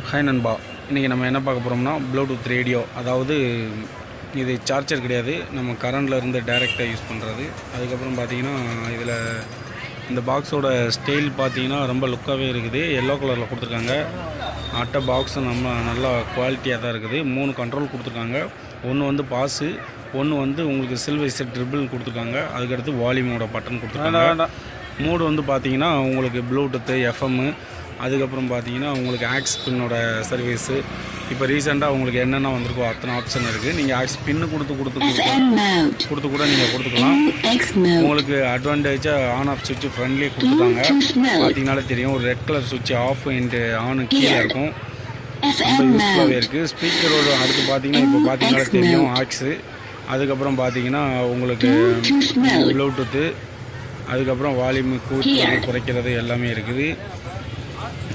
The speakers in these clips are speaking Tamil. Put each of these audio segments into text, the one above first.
ஹாய் நண்பா, இன்றைக்கி நம்ம என்ன பார்க்க போகிறோம்னா ப்ளூடூத் ரேடியோ. அதாவது இது சார்ஜர் கிடையாது, நம்ம கரண்டில் இருந்து டைரெக்டாக யூஸ் பண்ணுறது. அதுக்கப்புறம் பார்த்திங்கன்னா இதில் இந்த பாக்ஸோட ஸ்டைல் பார்த்திங்கன்னா ரொம்ப லுக்காகவே இருக்குது. எல்லோ கலரில் கொடுத்துருக்காங்க. அட்டை பாக்ஸும் நல்லா குவாலிட்டியாக தான் இருக்குது. 3 கண்ட்ரோல் கொடுத்துருக்காங்க. ஒன்று வந்து பாஸு, ஒன்று வந்து உங்களுக்கு சில்வர் செட் ட்ரிபிள் கொடுத்துருக்காங்க. அதுக்கடுத்து வால்யூமோட பட்டன் கொடுத்துருக்காங்க. மூடு வந்து பார்த்திங்கன்னா உங்களுக்கு ப்ளூடூத்து, எஃப்எம்மு, அதுக்கப்புறம் பார்த்தீங்கன்னா உங்களுக்கு ஆக்ஸ் பின்னோட சர்வீஸு. இப்போ ரீசெண்டாக உங்களுக்கு என்னென்ன வந்திருக்கோ அத்தனை ஆப்ஷன் இருக்குது. நீங்கள் ஆக்ஸ் பின்னு கொடுத்து கூட நீங்கள் கொடுத்துக்கலாம். உங்களுக்கு அட்வான்டேஜாக ஆன் ஆஃப் சுவிட்ச் ஃப்ரெண்ட்லேயே கொடுத்துருக்காங்க. பார்த்தீங்கனாலே தெரியும், ஒரு ரெட் கலர் சுவிட்ச் ஆஃப் அண்ட் ஆனு கீழே இருக்கும். ரொம்ப யூஸ்ஃபுல்லாகவே இருக்குது. ஸ்பீக்கரோட அடுத்து பார்த்தீங்கன்னா இப்போ பார்த்தீங்கனாலே தெரியும் ஆக்ஸு. அதுக்கப்புறம் பார்த்தீங்கன்னா உங்களுக்கு ப்ளூடூத்து, அதுக்கப்புறம் வால்யூமு கூட்டுறது குறைக்கிறது எல்லாமே இருக்குது.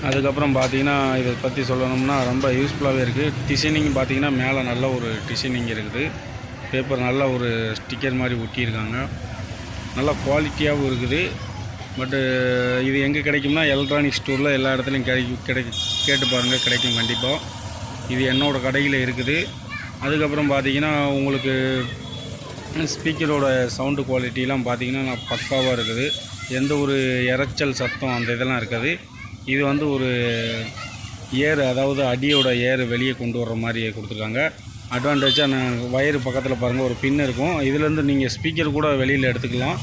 அதுக்கப்புறம் பார்த்தீங்கன்னா இதை பற்றி சொல்லணும்னா ரொம்ப யூஸ்ஃபுல்லாகவே இருக்குது. டிசைனிங் பார்த்தீங்கன்னா மேலே நல்ல ஒரு டிசைனிங் இருக்குது. பேப்பர் நல்ல ஒரு ஸ்டிக்கர் மாதிரி ஒட்டியிருக்காங்க. நல்லா குவாலிட்டியாகவும் இருக்குது. பட்டு இது எங்கே கிடைக்கும்னா எலக்ட்ரானிக் ஸ்டோரில் எல்லா இடத்துலையும் கேட்டு பாருங்கள், கிடைக்கும் கண்டிப்பாக. இது என்னோடய கடையில் இருக்குது. அதுக்கப்புறம் பார்த்தீங்கன்னா உங்களுக்கு ஸ்பீக்கரோட சவுண்டு குவாலிட்டிலாம் பார்த்தீங்கன்னா பக்காவாக இருக்குது. எந்த ஒரு இரைச்சல் சத்தம் அந்த இதெல்லாம் இருக்காது. இது வந்து ஒரு ஏர், அதாவது அடியோட ஏர் வெளியே கொண்டு வர்ற மாதிரி கொடுத்துருக்காங்க. அட்வான்டேஜாக நான் வயரு பக்கத்தில் பாருங்கள் ஒரு பின் இருக்கும். இதுலேருந்து நீங்கள் ஸ்பீக்கர் கூட வெளியில் எடுத்துக்கலாம்.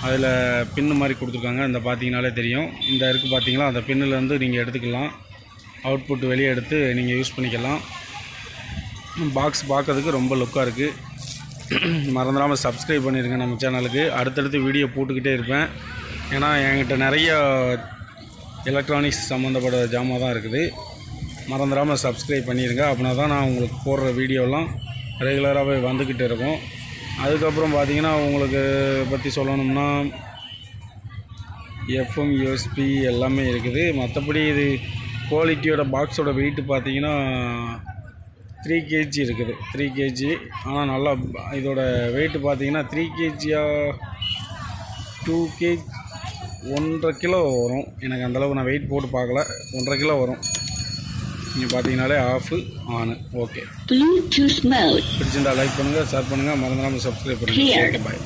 அதில் பின்னு மாதிரி கொடுத்துருக்காங்க. இந்த பார்த்தீங்கனாலே தெரியும், இந்த இருக்குது பார்த்தீங்களா, அந்த பின்னுலேருந்து நீங்கள் எடுத்துக்கலாம். அவுட்புட் வெளியே எடுத்து நீங்கள் யூஸ் பண்ணிக்கலாம். பாக்ஸ் பார்க்கறதுக்கு ரொம்ப லுக்காக இருக்குது. மறந்துடாமல் சப்ஸ்கிரைப் பண்ணிடுங்க நம்ம சேனலுக்கு. அடுத்தடுத்து வீடியோ போட்டுக்கிட்டே இருப்பேன். ஏன்னா என்கிட்ட நிறைய எலக்ட்ரானிக்ஸ் சம்மந்தப்பட்ட ஜாமான் தான் இருக்குது. மறந்துடாமல் சப்ஸ்கிரைப் பண்ணிடுங்க. அப்படின்னா தான் நான் உங்களுக்கு போடுற வீடியோலாம் ரெகுலராகவே வந்துக்கிட்டு இருக்கும். அதுக்கப்புறம் பார்த்திங்கன்னா உங்களுக்கு பற்றி சொல்லணும்னா எஃப்எம், யூஎஸ்பி எல்லாமே இருக்குது. மற்றபடி இது குவாலிட்டியோட பாக்ஸோட வெயிட்டு பார்த்திங்கன்னா 3 kg இருக்குது. 3 kg. ஆனால் நல்லா இதோட வெயிட்டு பார்த்திங்கன்னா 3 kg 2 kg 1.5 கிலோ வரும். எனக்கு அந்தளவு நான் வெயிட் போட்டு பார்க்கல. 1.5 கிலோ வரும். நீங்கள் பார்த்தீங்கனாலே ஆஃபு ஆனு. ஓகே, பிடிச்சிருந்தா லைக் பண்ணுங்கள், ஷேர் பண்ணுங்கள், மறந்துடாமல் சப்ஸ்கிரைப் பண்ணுங்கள். ஓகே, பாய்.